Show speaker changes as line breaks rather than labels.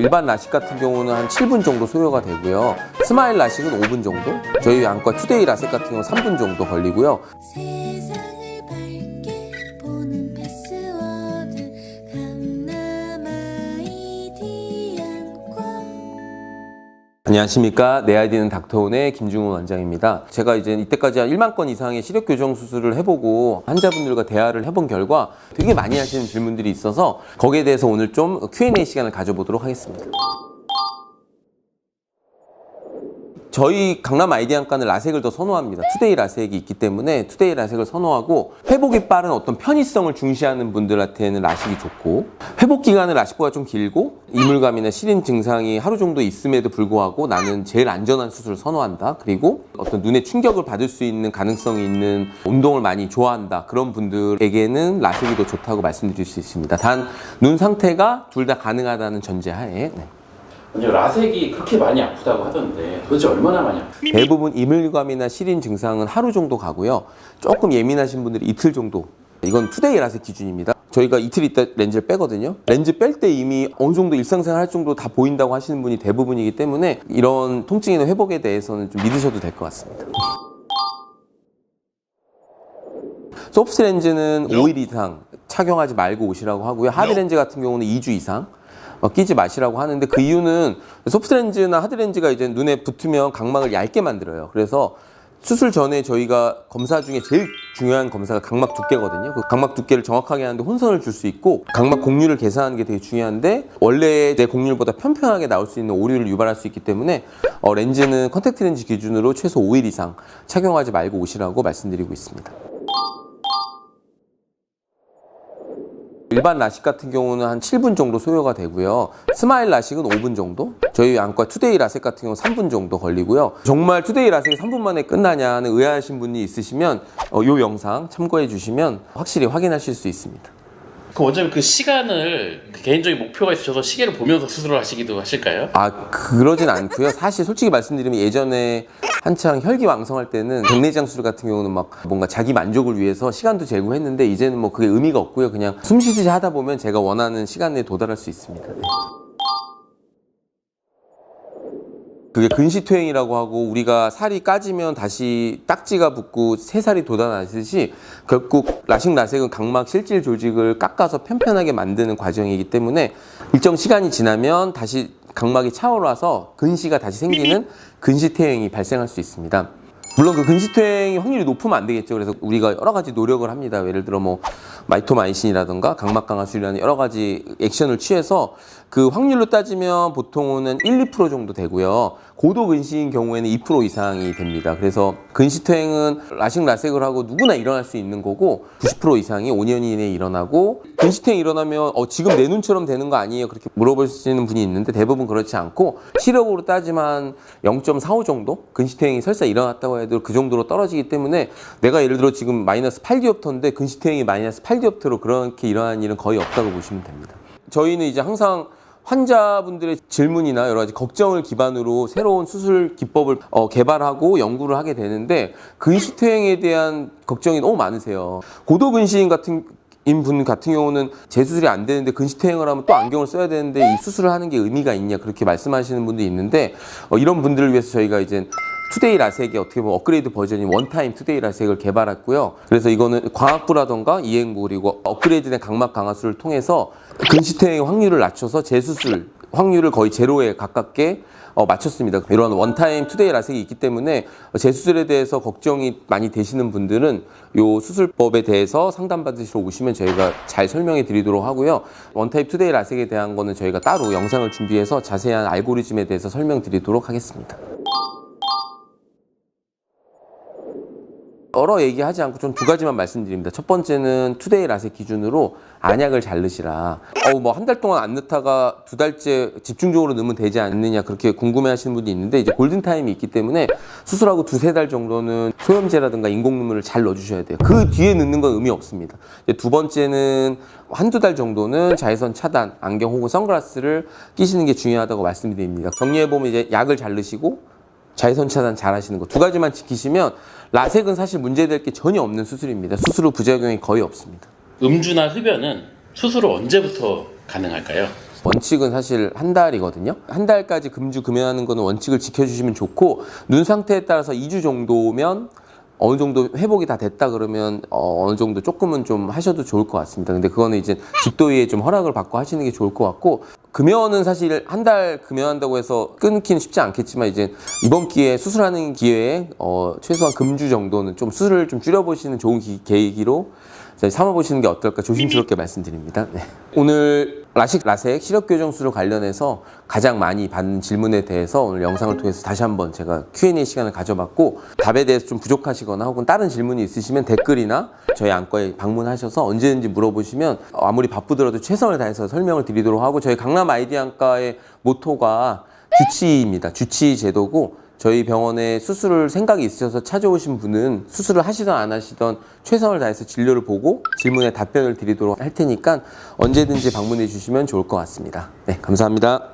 일반 라식 같은 경우는 한 7분 정도 소요가 되고요. 스마일 라식은 5분 정도, 저희 안과 투데이 라식 같은 경우는 3분 정도 걸리고요.
세상을 밝게 보는 패스워드 강남 아이디안과.
안녕하십니까. 내 아이디는 닥터온의 김중훈 원장입니다. 제가 이제 이때까지 한 1만 건 이상의 시력 교정 수술을 해보고 환자분들과 대화를 해본 결과 되게 많이 하시는 질문들이 있어서 거기에 대해서 오늘 좀 Q&A 시간을 가져보도록 하겠습니다. 저희 강남 아이디안과는 라섹을 더 선호합니다. 투데이 라섹이 있기 때문에 투데이 라섹을 선호하고, 회복이 빠른 어떤 편의성을 중시하는 분들한테는 라식이 좋고, 회복 기간은 라식보다 좀 길고, 이물감이나 시린 증상이 하루 정도 있음에도 불구하고 나는 제일 안전한 수술을 선호한다. 그리고 어떤 눈에 충격을 받을 수 있는 가능성이 있는 운동을 많이 좋아한다. 그런 분들에게는 라섹이 더 좋다고 말씀드릴 수 있습니다. 단 눈 상태가 둘 다 가능하다는 전제하에. 네.
라섹이 그렇게 많이 아프다고 하던데 도대체 얼마나 많이 아프죠?
대부분 이물감이나 시린 증상은 하루 정도 가고요. 조금 예민하신 분들이 이틀 정도. 이건 투데이 라섹 기준입니다. 저희가 이틀 있다 렌즈를 빼거든요. 렌즈 뺄 때 이미 어느 정도 일상생활 할 정도 다 보인다고 하시는 분이 대부분이기 때문에 이런 통증이나 회복에 대해서는 좀 믿으셔도 될 것 같습니다. 소프트 렌즈는 5일 이상 착용하지 말고 오시라고 하고요. 하드 렌즈 같은 경우는 2주 이상 끼지 마시라고 하는데, 그 이유는 소프트 렌즈나 하드 렌즈가 이제 눈에 붙으면 각막을 얇게 만들어요. 그래서 수술 전에 저희가 검사 중에 제일 중요한 검사가 각막 두께거든요. 그 각막 두께를 정확하게 하는데 혼선을 줄 수 있고, 각막 곡률을 계산하는 게 되게 중요한데 원래 내 곡률보다 편편하게 나올 수 있는 오류를 유발할 수 있기 때문에 렌즈는 컨택트 렌즈 기준으로 최소 5일 이상 착용하지 말고 오시라고 말씀드리고 있습니다. 일반 라식 같은 경우는 한 7분 정도 소요가 되고요. 스마일 라식은 5분 정도, 저희 안과 투데이 라섹 같은 경우는 3분 정도 걸리고요. 정말 투데이 라섹이 3분 만에 끝나냐는 의아하신 분이 있으시면 이 영상 참고해 주시면 확실히 확인하실 수 있습니다.
그 원장님, 그 시간을 개인적인 목표가 있으셔서 시계를 보면서 수술을 하시기도 하실까요?
그러진 않고요. 사실 솔직히 말씀드리면 예전에 한창 혈기왕성할 때는 백내장 수술 같은 경우는 막 뭔가 자기 만족을 위해서 시간도 재고 했는데, 이제는 뭐 그게 의미가 없고요. 그냥 숨 쉬듯이 하다 보면 제가 원하는 시간 내에 도달할 수 있습니다. 네. 그게 근시퇴행이라고 하고, 우리가 살이 까지면 다시 딱지가 붙고 새살이 돋아나듯이 결국 라식 라섹은 각막 실질 조직을 깎아서 편편하게 만드는 과정이기 때문에 일정 시간이 지나면 다시 각막이 차오르서 근시가 다시 생기는 근시퇴행이 발생할 수 있습니다. 물론 그 근시퇴행이 확률이 높으면 안 되겠죠. 그래서 우리가 여러 가지 노력을 합니다. 예를 들어 뭐 마이토마이신이라든가 각막 강화술이라는 여러 가지 액션을 취해서 그 확률로 따지면 보통은 1, 2% 정도 되고요. 고도 근시인 경우에는 2% 이상이 됩니다. 그래서 근시퇴행은 라식 라섹을 하고 누구나 일어날 수 있는 거고, 90% 이상이 5년 이내에 일어나고, 근시퇴행이 일어나면 지금 내 눈처럼 되는 거 아니에요? 그렇게 물어보시는 분이 있는데 대부분 그렇지 않고, 시력으로 따지면 0.45 정도 근시퇴행이 설사 일어났다고 해도 그 정도로 떨어지기 때문에, 내가 예를 들어 지금 마이너스 8디옵터인데 근시퇴행이 마이너스 8디옵터로 그렇게 일어나는 일은 거의 없다고 보시면 됩니다. 저희는 이제 항상 환자분들의 질문이나 여러 가지 걱정을 기반으로 새로운 수술 기법을 개발하고 연구를 하게 되는데, 근시퇴행에 대한 걱정이 너무 많으세요. 고도근시인 분 같은 경우는 재수술이 안 되는데 근시퇴행을 하면 또 안경을 써야 되는데 이 수술을 하는 게 의미가 있냐, 그렇게 말씀하시는 분도 있는데, 이런 분들을 위해서 저희가 이제 투데이 라섹의 어떻게 보면 업그레이드 버전인 원타임 투데이 라섹을 개발했고요. 그래서 이거는 과학부라던가 이행부 그리고 업그레이드된 각막 강화술을 통해서 근시퇴행 확률을 낮춰서 재수술 확률을 거의 제로에 가깝게 맞췄습니다. 이런 원타임 투데이 라섹이 있기 때문에 재수술에 대해서 걱정이 많이 되시는 분들은 이 수술법에 대해서 상담받으시러 오시면 저희가 잘 설명해 드리도록 하고요. 원타임 투데이 라섹에 대한 거는 저희가 따로 영상을 준비해서 자세한 알고리즘에 대해서 설명드리도록 하겠습니다. 여러 얘기하지 않고 좀 두 가지만 말씀드립니다. 첫 번째는 투데이 라섹 기준으로 안약을 잘 넣으시라. 뭐 한 달 동안 안 넣다가 두 달째 집중적으로 넣으면 되지 않느냐, 그렇게 궁금해 하시는 분이 있는데, 이제 골든타임이 있기 때문에 수술하고 두세 달 정도는 소염제라든가 인공 눈물을 잘 넣어주셔야 돼요. 그 뒤에 넣는 건 의미 없습니다. 이제 두 번째는 한두 달 정도는 자외선 차단, 안경 혹은 선글라스를 끼시는 게 중요하다고 말씀드립니다. 정리해보면 이제 약을 잘 넣으시고 자외선 차단 잘 하시는 거, 두 가지만 지키시면 라섹은 사실 문제될 게 전혀 없는 수술입니다. 수술 후 부작용이 거의 없습니다.
음주나 흡연은 수술 후 언제부터 가능할까요?
원칙은 사실 한 달이거든요. 한 달까지 금주 금연하는 거는 원칙을 지켜주시면 좋고, 눈 상태에 따라서 2주 정도면 어느 정도 회복이 다 됐다 그러면 어느 정도 조금은 좀 하셔도 좋을 것 같습니다. 근데 그거는 이제 집도의의 좀 허락을 받고 하시는 게 좋을 것 같고, 금연은 사실 한 달 금연한다고 해서 끊기는 쉽지 않겠지만, 이제 이번 기회에 수술하는 기회에 최소한 금주 정도는 좀 수술을 좀 줄여보시는 좋은 계기로 삼아보시는 게 어떨까 조심스럽게 말씀드립니다. 네. 오늘 라식 라섹 시력 교정 수술 관련해서 가장 많이 받는 질문에 대해서 오늘 영상을 통해서 다시 한번 제가 Q&A 시간을 가져봤고, 답에 대해서 좀 부족하시거나 혹은 다른 질문이 있으시면 댓글이나 저희 안과에 방문하셔서 언제든지 물어보시면 아무리 바쁘더라도 최선을 다해서 설명을 드리도록 하고, 저희 강남 아이디 안과의 모토가 주치의입니다. 주치의 제도고, 저희 병원에 수술을 생각이 있으셔서 찾아오신 분은 수술을 하시던 안 하시던 최선을 다해서 진료를 보고 질문에 답변을 드리도록 할 테니까 언제든지 방문해 주시면 좋을 것 같습니다. 네, 감사합니다.